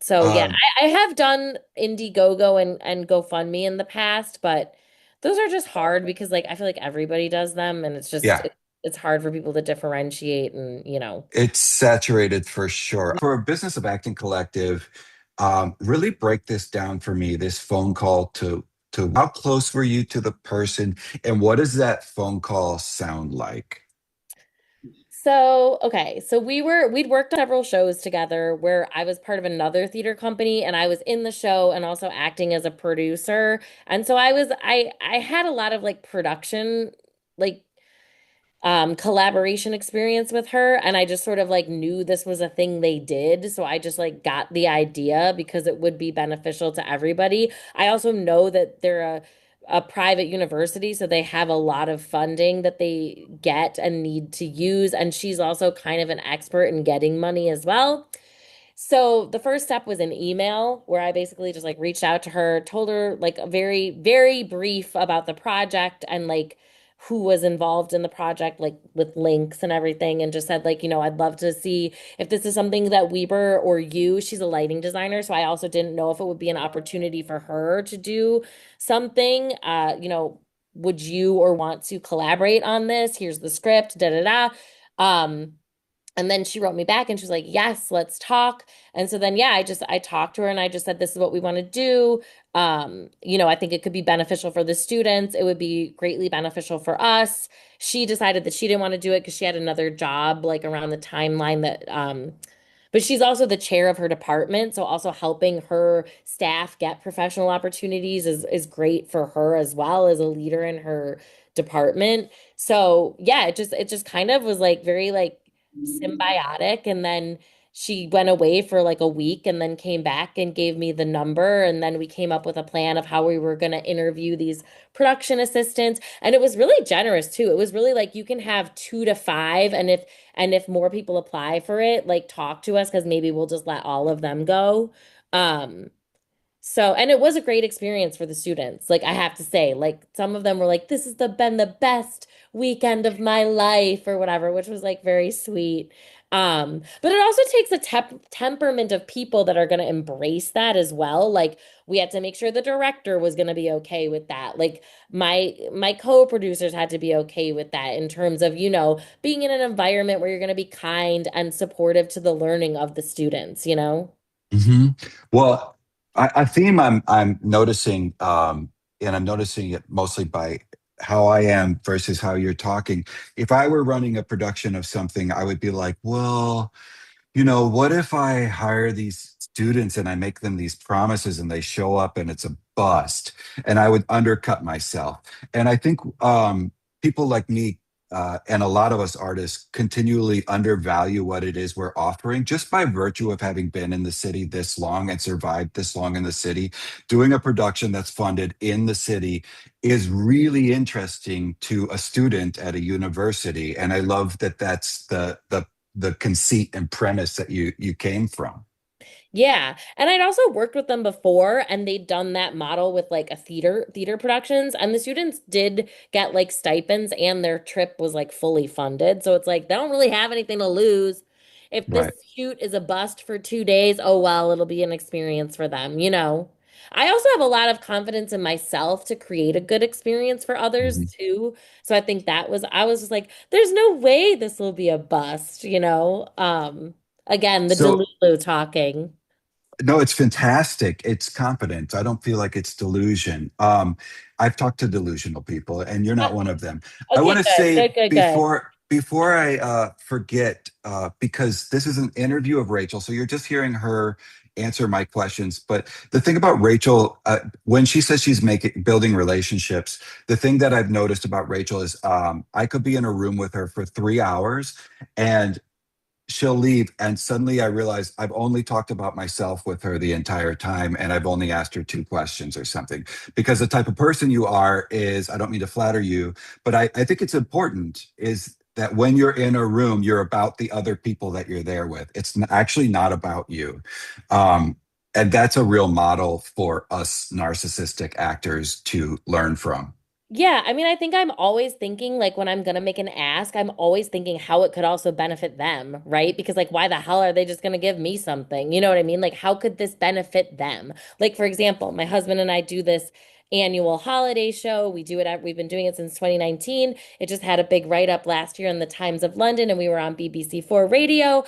S3: so yeah,
S1: Um,
S3: I have done Indiegogo and GoFundMe in the past, but those are just hard because like I feel like everybody does them, and
S1: yeah,
S3: it's hard for people to differentiate and
S1: it's saturated for sure. For a Business of Acting Collective, really break this down for me, this phone call to how close were you to the person and what does that phone call sound like?
S3: So, okay. So we'd worked on several shows together where I was part of another theater company and I was in the show and also acting as a producer. And so I had a lot of like production like collaboration experience with her, and I just sort of like knew this was a thing they did, so I just like got the idea because it would be beneficial to everybody. I also know that they're a private university, so they have a lot of funding that they get and need to use, and she's also kind of an expert in getting money as well. So the first step was an email where I basically just like reached out to her, told her like a very, very brief about the project and like who was involved in the project, like with links and everything, and just said like, I'd love to see if this is something that Weber or you, she's a lighting designer, so I also didn't know if it would be an opportunity for her to do something. Would you or want to collaborate on this? Here's the script, da da da. And then she wrote me back and she was like, "Yes, let's talk." And so then yeah, I talked to her and I just said this is what we want to do. I think it could be beneficial for the students. It would be greatly beneficial for us. She decided that she didn't want to do it because she had another job like around the timeline that but she's also the chair of her department, so also helping her staff get professional opportunities is great for her as well as a leader in her department. So yeah, it just kind of was like very like symbiotic, and then she went away for like a week and then came back and gave me the number, and then we came up with a plan of how we were going to interview these production assistants, and it was really generous too. It was really like you can have 2 to 5, and if more people apply for it, like talk to us because maybe we'll just let all of them go. Um, and it was a great experience for the students. Like I have to say, like some of them were like, "This has been the best weekend of my life," or whatever, which was like very sweet. But it also takes a temperament of people that are going to embrace that as well. Like we had to make sure the director was going to be okay with that. Like my co-producers had to be okay with that in terms of, being in an environment where you're going to be kind and supportive to the learning of the students.
S1: Hmm. Well, a theme I'm noticing, and I'm noticing it mostly by how I am versus how you're talking. If I were running a production of something, I would be like, well, what if I hire these students and I make them these promises and they show up and it's a bust? And I would undercut myself. And I think people like me and a lot of us artists continually undervalue what it is we're offering just by virtue of having been in the city this long and survived this long in the city. Doing a production that's funded in the city is really interesting to a student at a university. And I love that that's the conceit and premise that you came from.
S3: Yeah. And I'd also worked with them before and they'd done that model with like a theater productions, and the students did get like stipends and their trip was like fully funded. So it's like they don't really have anything to lose. If this
S1: Right.
S3: shoot is a bust for 2 days, oh well, it'll be an experience for them. I also have a lot of confidence in myself to create a good experience for others
S1: Mhm.
S3: too. So I think I was just like, there's no way this will be a bust, you know? Again, the
S1: So
S3: Delulu talking.
S1: no, it's fantastic. It's confidence. I don't feel like it's delusion. I've talked to delusional people, and you're
S3: Uh,
S1: not one of them. I
S3: Okay,
S1: want to
S3: good,
S1: say
S3: good, good, good.
S1: before I forget, because this is an interview of Rachel, so you're just hearing her answer my questions. But the thing about Rachel, when she says she's making building relationships, the thing that I've noticed about Rachel is I could be in a room with her for 3 hours, and she'll leave, and suddenly I realize I've only talked about myself with her the entire time, and I've only asked her two questions or something. Because the type of person you are is, I don't mean to flatter you, but I think it's important is that when you're in a room, you're about the other people that you're there with. It's actually not about you. um, and that's a real model for us narcissistic actors to learn from.
S3: Yeah, I mean, I think I'm always thinking like when I'm gonna make an ask, I'm always thinking how it could also benefit them, right? Because like why the hell are they just gonna give me something? You know what I mean? Like how could this benefit them? Like for example, my husband and I do this annual holiday show. We've been doing it since 2019. It just had a big write-up last year in the Times of London and we were on BBC 4 radio.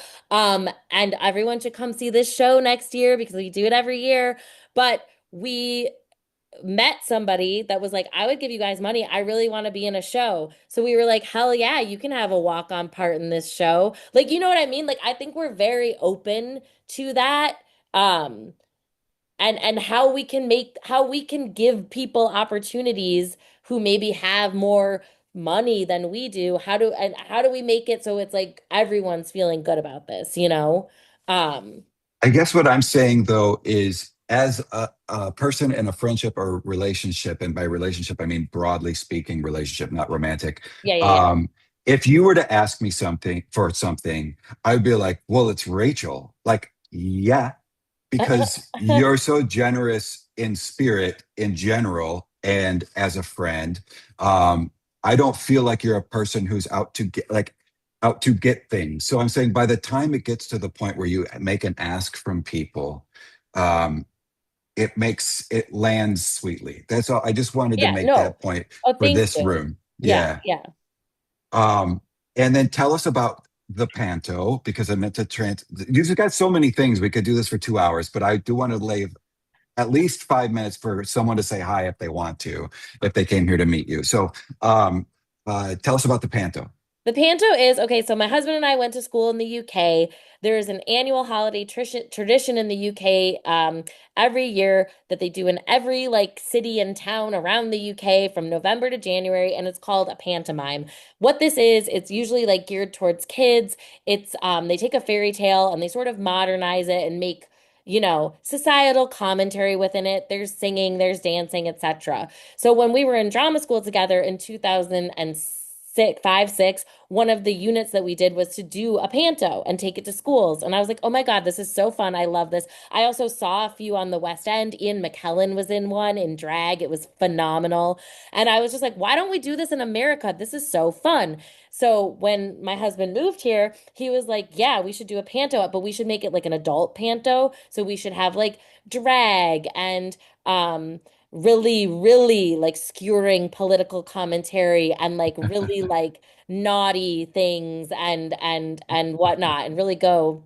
S3: And everyone should come see this show next year because we do it every year. But we met somebody that was like, I would give you guys money. I really want to be in a show. So we were like, hell yeah, you can have a walk-on part in this show. Like, you know what I mean? Like, I think we're very open to that. Um, and how we can give people opportunities who maybe have more money than we do. How do we make it so it's like everyone's feeling good about this, you know? Um,
S1: I guess what I'm saying though is, as a person in a friendship or relationship, and by relationship I mean broadly speaking relationship, not romantic.
S3: yeah, yeah,
S1: Um, if you were to ask me something for something, I'd be like, "Well, it's Rachel." Like, yeah, because
S3: yeah.
S1: you're so generous in spirit in general and as a friend. I don't feel like you're a person who's out to get things. So I'm saying by the time it gets to the point where you make an ask from people, um, it lands sweetly. That's all. I just wanted to
S3: Yeah,
S1: make
S3: no.
S1: that point
S3: Oh,
S1: for
S3: thank
S1: this
S3: you.
S1: room.
S3: Yeah,
S1: Yeah.
S3: yeah.
S1: Um, and then tell us about the panto, because I meant to you've got so many things. We could do this for 2 hours, but I do want to leave at least 5 minutes for someone to say hi if they want to, if they came here to meet you. So um, tell us about the panto.
S3: The panto is okay. So my husband and I went to school in the UK. There is an annual holiday tradition in the UK every year that they do in every like city and town around the UK from November to January, and it's called a pantomime. What this is, it's usually like geared towards kids. It's they take a fairy tale and they sort of modernize it and make societal commentary within it. There's singing, there's dancing, etc. So when we were in drama school together in 2006, 5, 6, one of the units that we did was to do a panto and take it to schools. And I was like, oh my God, this is so fun. I love this. I also saw a few on the West End. Ian McKellen was in one in drag. It was phenomenal. And I was just like, why don't we do this in America? This is so fun. So when my husband moved here, he was like, yeah, we should do a panto, but we should make it like an adult panto. So we should have like drag and really, really like skewering political commentary and like really like naughty things and whatnot and really go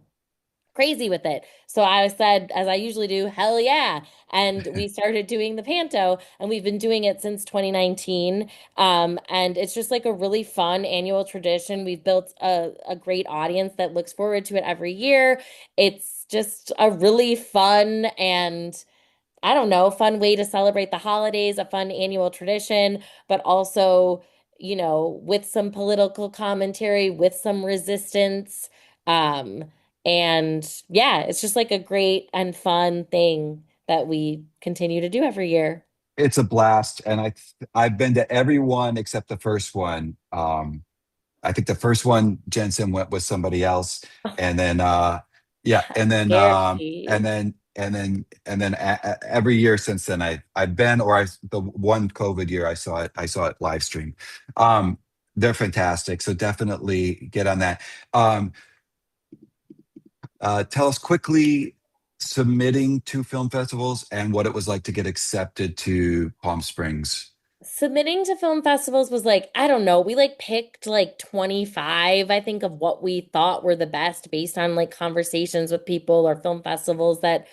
S3: crazy with it. So I said, as I usually do, hell yeah. And we started doing the panto and we've been doing it since 2019. And it's just like a really fun annual tradition. We've built a great audience that looks forward to it every year. It's just a really fun and I don't know, fun way to celebrate the holidays, a fun annual tradition, but also, with some political commentary, with some resistance. Um, and yeah, it's just like a great and fun thing that we continue to do every year.
S1: It's a blast, and I've been to every one except the first one. I think the first one Jensen went with somebody else, and then yeah, and then
S3: Dare she?
S1: every year since then I've been, or the one COVID year I saw it live stream. Um, they're fantastic, so definitely get on that. Um, Tell us quickly submitting to film festivals and what it was like to get accepted to Palm Springs.
S3: Submitting to film festivals was like, I don't know, we like picked like 25, I think, of what we thought were the best based on like conversations with people or film festivals that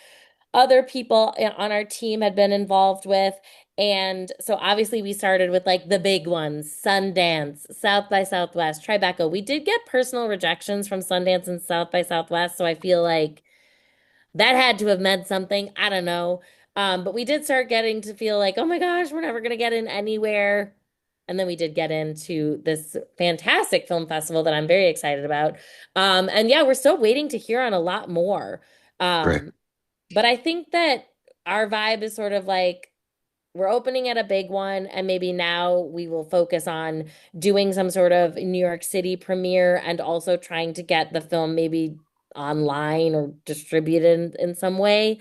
S3: other people on our team had been involved with. And so obviously we started with like the big ones, Sundance, South by Southwest, Tribeca. We did get personal rejections from Sundance and South by Southwest, so I feel like that had to have meant something. I don't know. But we did start getting to feel like, oh my gosh, we're never gonna get in anywhere. And then we did get into this fantastic film festival that I'm very excited about. And yeah, we're still waiting to hear on a lot more.
S1: Great.
S3: Um, but I think that our vibe is sort of like we're opening at a big one, and maybe now we will focus on doing some sort of New York City premiere and also trying to get the film maybe online or distributed in some way.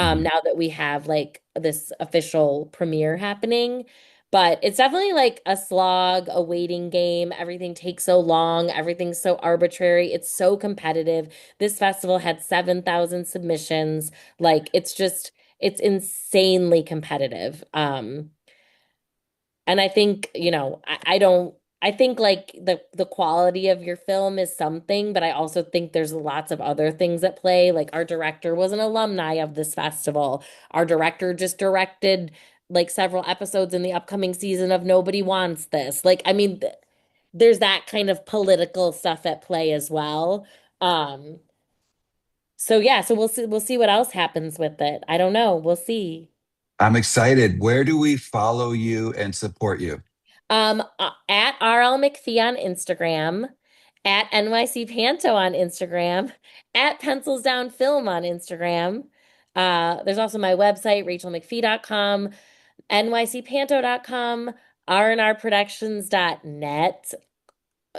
S1: Mhm.
S3: Now that we have like this official premiere happening. But it's definitely like a slog, a waiting game. Everything takes so long. Everything's so arbitrary. It's so competitive. This festival had 7,000 submissions. Like it's insanely competitive. And I think, I don't I think like the quality of your film is something, but I also think there's lots of other things at play. Like our director was an alumni of this festival. Our director just directed like several episodes in the upcoming season of Nobody Wants This. Like, I mean, there's that kind of political stuff at play as well. Um, so yeah, so we'll see what else happens with it. I don't know. We'll see.
S1: I'm excited. Where do we follow you and support you?
S3: At RL McPhee on Instagram, at NYC Panto on Instagram, at Pencils Down Film on Instagram. There's also my website, rachelmcphee.com, nycpanto.com, rnrproductions.net.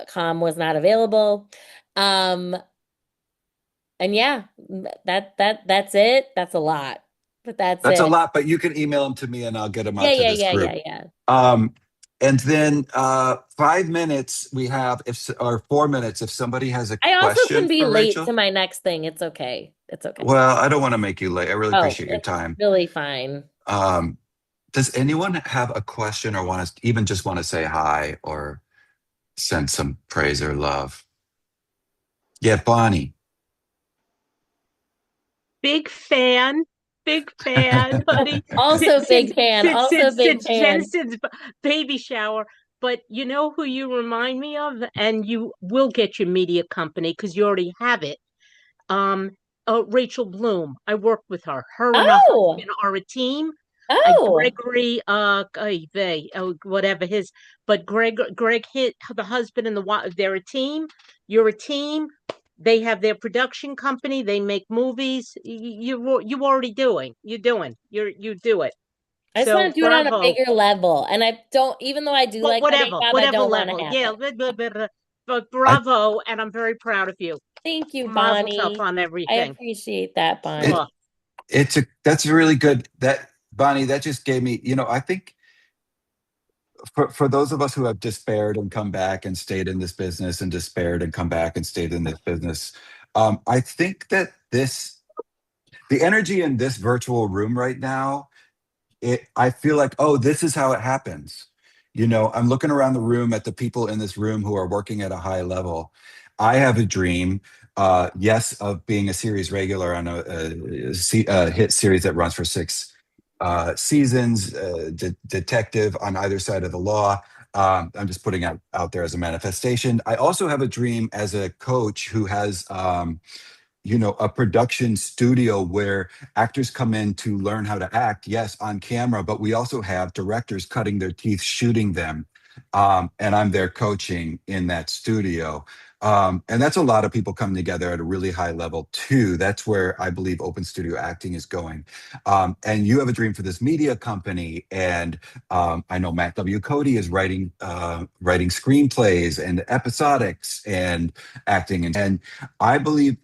S3: Com was not available. Um, and yeah, that's it. That's a lot, but that's
S1: That's a
S3: it.
S1: lot, but you can email them to me and I'll get them
S3: Yeah,
S1: out to
S3: yeah,
S1: this
S3: yeah, yeah,
S1: group.
S3: yeah.
S1: Um, and then 5 minutes we have, if or 4 minutes, if somebody has a
S3: I also
S1: question
S3: can be
S1: for
S3: late to
S1: Rachel.
S3: my next thing. It's okay. It's okay.
S1: Well, I don't want to make you late. I really
S3: Oh,
S1: appreciate your
S3: it's
S1: time.
S3: really fine.
S1: Um, does anyone have a question or want to even just want to say hi or send some praise or love? Yeah, Bonnie.
S2: Big fan, big fan, honey.
S3: Also big fan. Also big
S2: Since
S3: fan.
S2: Jensen's baby shower. But you know who you remind me of, and you will get your media company because you already have it. Um, Rachel Bloom. I worked with her. Her and her
S3: Oh,
S2: husband are a team.
S3: oh.
S2: Gregory, they, whatever his, but Greg hit the husband and the wife. They're a team. You're a team. They have their production company. They make movies. You already doing. You're doing. You do it.
S3: I just
S2: So
S3: want to do it on a
S2: bravo.
S3: bigger level. And I don't, even though I do like my day job, I
S2: Whatever
S3: don't want to
S2: level.
S3: have
S2: Yeah,
S3: it.
S2: but
S1: I
S2: bravo, and I'm very proud of you.
S3: Thank you,
S2: Mazel tov
S3: Bonnie.
S2: on
S3: I
S2: everything.
S3: appreciate that,
S1: it
S3: Bonnie.
S2: Mwah.
S1: it's a that's really good. That Bonnie, that just gave me, I think for those of us who have despaired and come back and stayed in this business and despaired and come back and stayed in this business, I think that the energy in this virtual room right now, I feel like, oh, this is how it happens. I'm looking around the room at the people in this room who are working at a high level. I have a dream, yes, of being a series regular on a hit series that runs for six seasons, detective on either side of the law. I'm just putting out there as a manifestation. I also have a dream as a coach who has a production studio where actors come in to learn how to act, yes, on camera, but we also have directors cutting their teeth shooting them. And I'm there coaching in that studio. And that's a lot of people coming together at a really high level too. That's where I believe open studio acting is going. And you have a dream for this media company, and I know Matt W. Cody is writing screenplays and episodics and acting, and I believe,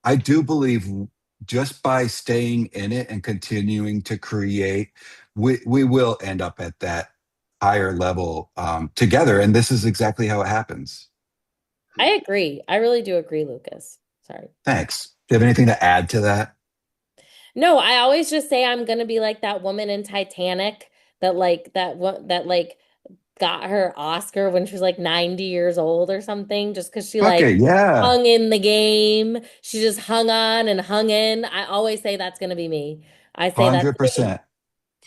S1: I do believe just by staying in it and continuing to create, we will end up at that higher level together. And this is exactly how it happens.
S3: I agree. I really do agree, Lucas. Sorry.
S1: Thanks. Do you have anything to add to that?
S3: No, I always just say I'm gonna be like that woman in Titanic that like got her Oscar when she was like 90 years old or something, just because she like
S1: Okay, yeah,
S3: hung in the game. She just hung on and hung in. I always say that's gonna be me. I say that's me.
S1: 100%,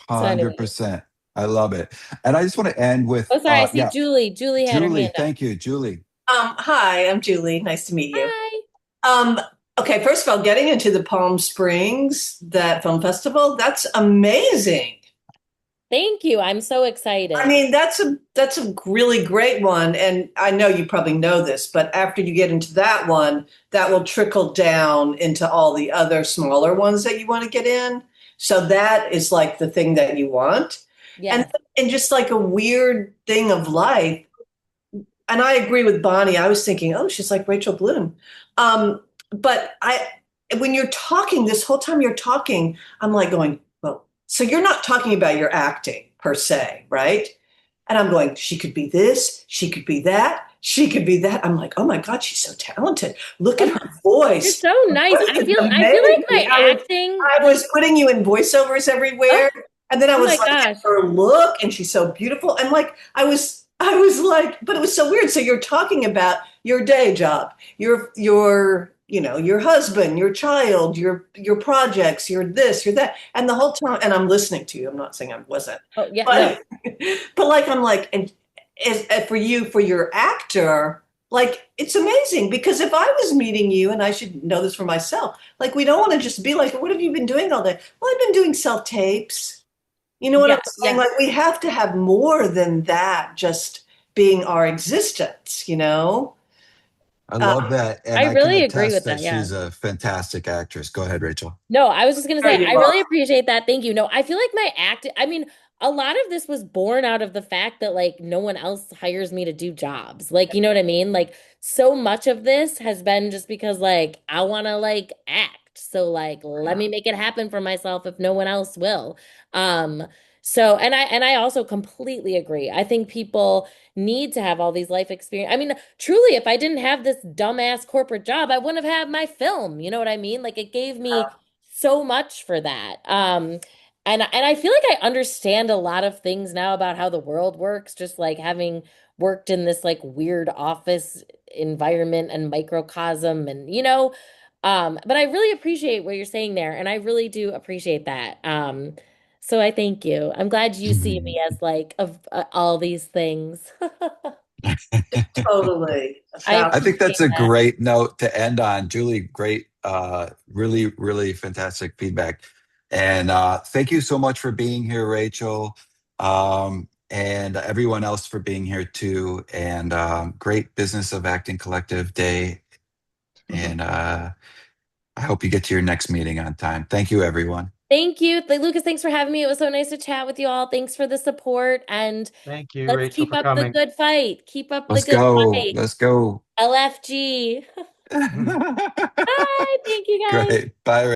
S3: So anyway.
S1: 100%. I love it. And I just want to end with,
S3: Oh, sorry, I see
S1: yeah,
S3: Julie. Julie had her
S1: Julie.
S3: hand up.
S1: Thank you, Julie.
S4: Hi, I'm Julie. Nice to meet you.
S3: Hi.
S4: Um, okay, first of all, getting into the Palm Springs, that film festival, that's amazing.
S3: Thank you. I'm so
S4: I
S3: excited.
S4: mean, that's a really great one, and I know you probably know this, but after you get into that one, that will trickle down into all the other smaller ones that you want to get in. So that is like the thing that you want. And
S3: Yes.
S4: and just like a weird thing of life. And I agree with Bonnie. I was thinking, oh, she's like Rachel Bloom. But when you're talking, this whole time you're talking, I'm like going, well, so you're not talking about your acting per se, right? And I'm going, she could be this, she could be that, she could be that. I'm like, oh my God, she's so talented. Look at
S3: Oh,
S4: her
S3: you're
S4: voice.
S3: so
S4: Her
S3: nice.
S4: voice is
S3: I feel like
S4: amazing.
S3: my acting.
S4: I was putting you in voiceovers
S3: Oh,
S4: everywhere. And then I
S3: oh my
S4: was like, at
S3: gosh.
S4: her look, and she's so beautiful. And like, I was like, but it was so weird. So you're talking about your day job, your husband, your child, your projects, your this, your that. And the whole time, and I'm listening to you. I'm not saying I wasn't,
S3: Oh yeah, no.
S4: but, but like, I'm like, and for you, for your actor, like, it's amazing because if I was meeting you, and I should know this for myself, like, we don't want to just be like, what have you been doing all day? Well, I've been doing self tapes. You know what I'm
S3: Yes,
S4: saying?
S3: yes.
S4: Like, we have to have more than that just being our existence, you know?
S1: I
S4: Uh,
S1: love that.
S3: I
S1: And I can
S3: really agree
S1: attest
S3: with
S1: that
S3: that. Yeah.
S1: she's a fantastic actress. Go ahead, Rachel.
S3: No, I was just gonna
S4: there
S3: say,
S4: you
S3: I
S4: are.
S3: really appreciate that. Thank you. No, I feel like my act, I mean, a lot of this was born out of the fact that like no one else hires me to do jobs. Like, you know what I mean? Like so much of this has been just because like I want to like act. So like let me make it happen for myself if no one else will. Um so and I also completely agree. I think people need to have all these life experience. I mean, truly, if I didn't have this dumbass corporate job, I wouldn't have had my film. You know what I mean? Like it gave me so much for that. And I feel like I understand a lot of things now about how the world works, just like having worked in this like weird office environment and microcosm and but I really appreciate what you're saying there, and I really do appreciate that. So I thank you. I'm glad you see me as like of all these things.
S4: Totally. A
S3: I
S4: thousand.
S1: I think that's
S3: appreciate
S1: a
S3: that.
S1: great note to end on. Julie, great, really, really fantastic feedback. And thank you so much for being here, Rachel, and everyone else for being here too. And great Business of Acting Collective Day. And I hope you get to your next meeting on time. Thank you, everyone.
S3: Thank you. Lucas, thanks for having me. It was so nice to chat with you all. Thanks for the support and
S5: Thank you,
S3: let's
S5: Rachel,
S3: keep
S5: for
S3: up the
S5: coming.
S3: good fight. Keep up the
S1: Let's
S3: good
S1: go.
S3: fight.
S1: Let's go.
S3: LFG. Bye. Thank you guys.
S1: Great. Bye.